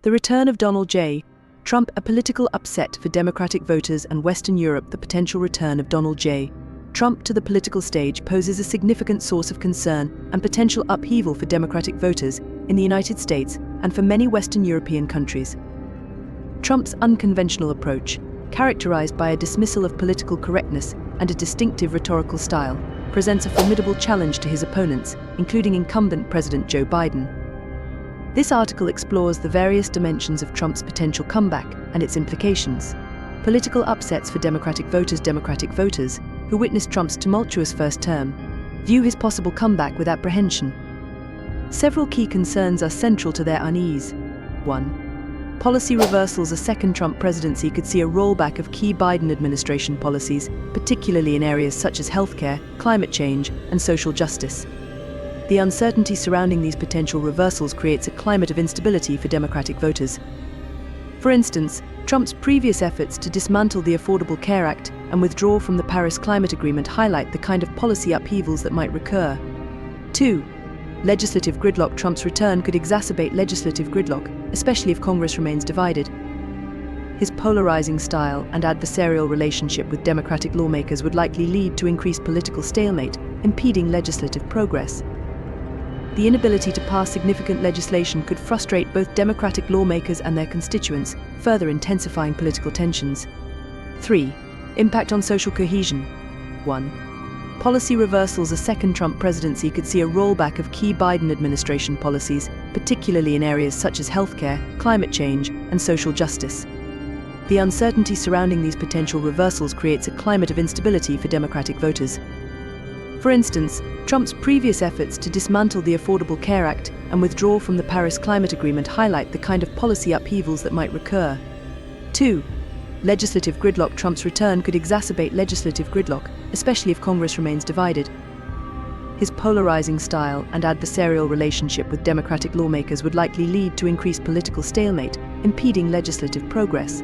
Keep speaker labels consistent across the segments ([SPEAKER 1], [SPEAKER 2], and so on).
[SPEAKER 1] The return of Donald J. Trump, a political upset for Democratic voters and Western Europe. The potential return of Donald J. Trump to the political stage poses a significant source of concern and potential upheaval for Democratic voters in the United States and for many Western European countries. Trump's unconventional approach, characterized by a dismissal of political correctness and a distinctive rhetorical style, presents a formidable challenge to his opponents, including incumbent President Joe Biden. This article explores the various dimensions of Trump's potential comeback and its implications. Political upsets for Democratic voters, who witnessed Trump's tumultuous first term, view his possible comeback with apprehension. Several key concerns are central to their unease. 1. Policy reversals. A second Trump presidency could see a rollback of key Biden administration policies, particularly in areas such as healthcare, climate change, and social justice. The uncertainty surrounding these potential reversals creates a climate of instability for Democratic voters. For instance, Trump's previous efforts to dismantle the Affordable Care Act and withdraw from the Paris Climate Agreement highlight the kind of policy upheavals that might recur. 2. Legislative gridlock. Trump's return could exacerbate legislative gridlock, especially if Congress remains divided. His polarizing style and adversarial relationship with Democratic lawmakers would likely lead to increased political stalemate, impeding legislative progress. The inability to pass significant legislation could frustrate both Democratic lawmakers and their constituents, further intensifying political tensions. 3. Impact on social cohesion. 1. Policy reversals. A second Trump presidency could see a rollback of key Biden administration policies, particularly in areas such as healthcare, climate change, and social justice. The uncertainty surrounding these potential reversals creates a climate of instability for Democratic voters. For instance, Trump's previous efforts to dismantle the Affordable Care Act and withdraw from the Paris Climate Agreement highlight the kind of policy upheavals that might recur. 2. Legislative gridlock. Trump's return could exacerbate legislative gridlock, especially if Congress remains divided. His polarizing style and adversarial relationship with Democratic lawmakers would likely lead to increased political stalemate, impeding legislative progress.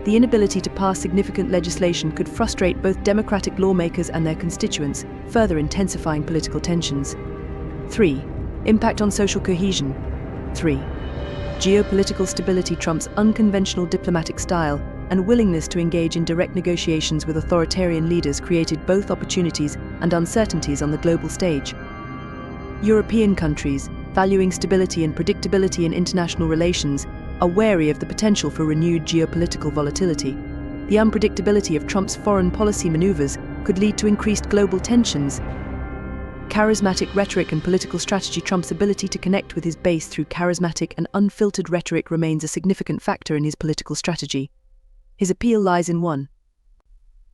[SPEAKER 1] The inability to pass significant legislation could frustrate both Democratic lawmakers and their constituents, further intensifying political tensions. 3. Impact on social cohesion. 3. Geopolitical stability. Trump's unconventional diplomatic style and willingness to engage in direct negotiations with authoritarian leaders created both opportunities and uncertainties on the global stage. European countries, valuing stability and predictability in international relations, are wary of the potential for renewed geopolitical volatility. The unpredictability of Trump's foreign policy maneuvers could lead to increased global tensions. Charismatic rhetoric and political strategy. Trump's ability to connect with his base through charismatic and unfiltered rhetoric remains a significant factor in his political strategy. His appeal lies in 1.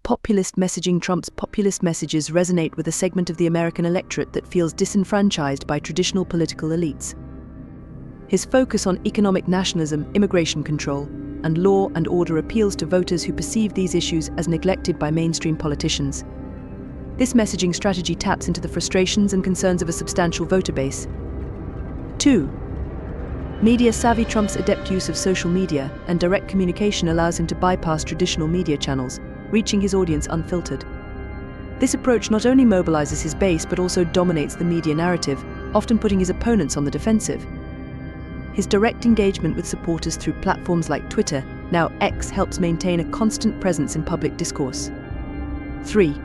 [SPEAKER 1] Populist messaging. Trump's populist messages resonate with a segment of the American electorate that feels disenfranchised by traditional political elites. His focus on economic nationalism, immigration control, and law and order appeals to voters who perceive these issues as neglected by mainstream politicians. This messaging strategy taps into the frustrations and concerns of a substantial voter base. 2. Media savvy. Trump's adept use of social media and direct communication allows him to bypass traditional media channels, reaching his audience unfiltered. This approach not only mobilizes his base but also dominates the media narrative, often putting his opponents on the defensive. His direct engagement with supporters through platforms like Twitter, now X, helps maintain a constant presence in public discourse. 3.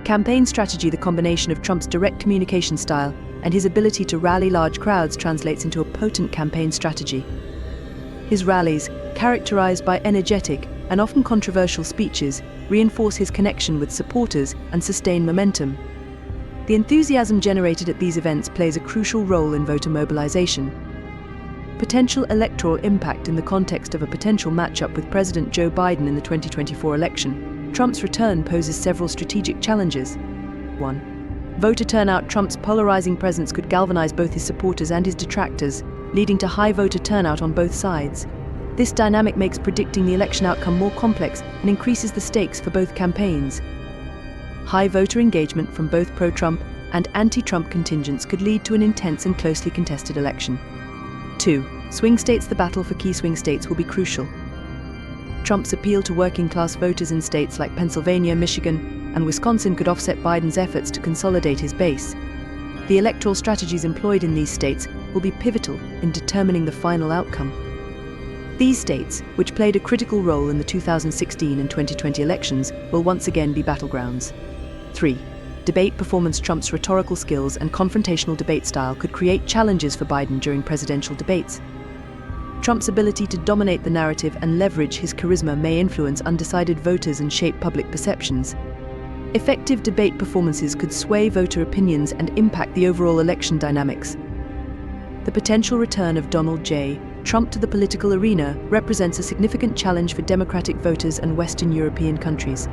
[SPEAKER 1] Campaign strategy. The combination of Trump's direct communication style and his ability to rally large crowds translates into a potent campaign strategy. His rallies, characterized by energetic and often controversial speeches, reinforce his connection with supporters and sustain momentum. The enthusiasm generated at these events plays a crucial role in voter mobilization. Potential electoral impact. In the context of a potential matchup with President Joe Biden in the 2024 election, Trump's return poses several strategic challenges. 1. Voter turnout. Trump's polarizing presence could galvanize both his supporters and his detractors, leading to high voter turnout on both sides. This dynamic makes predicting the election outcome more complex and increases the stakes for both campaigns. High voter engagement from both pro-Trump and anti-Trump contingents could lead to an intense and closely contested election. 2. Swing states. The battle for key swing states will be crucial. Trump's appeal to working-class voters in states like Pennsylvania, Michigan, and Wisconsin could offset Biden's efforts to consolidate his base. The electoral strategies employed in these states will be pivotal in determining the final outcome. These states, which played a critical role in the 2016 and 2020 elections, will once again be battlegrounds. 3. Debate performance. Trump's rhetorical skills and confrontational debate style could create challenges for Biden during presidential debates. Trump's ability to dominate the narrative and leverage his charisma may influence undecided voters and shape public perceptions. Effective debate performances could sway voter opinions and impact the overall election dynamics. The potential return of Donald J. Trump to the political arena represents a significant challenge for Democratic voters and Western European countries.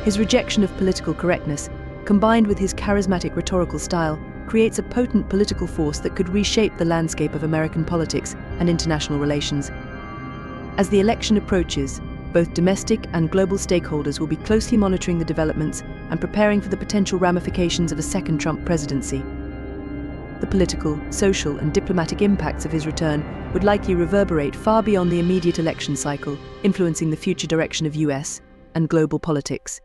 [SPEAKER 1] His rejection of political correctness, combined with his charismatic rhetorical style, creates a potent political force that could reshape the landscape of American politics and international relations. As the election approaches, both domestic and global stakeholders will be closely monitoring the developments and preparing for the potential ramifications of a second Trump presidency. The political, social, and diplomatic impacts of his return would likely reverberate far beyond the immediate election cycle, influencing the future direction of US and global politics.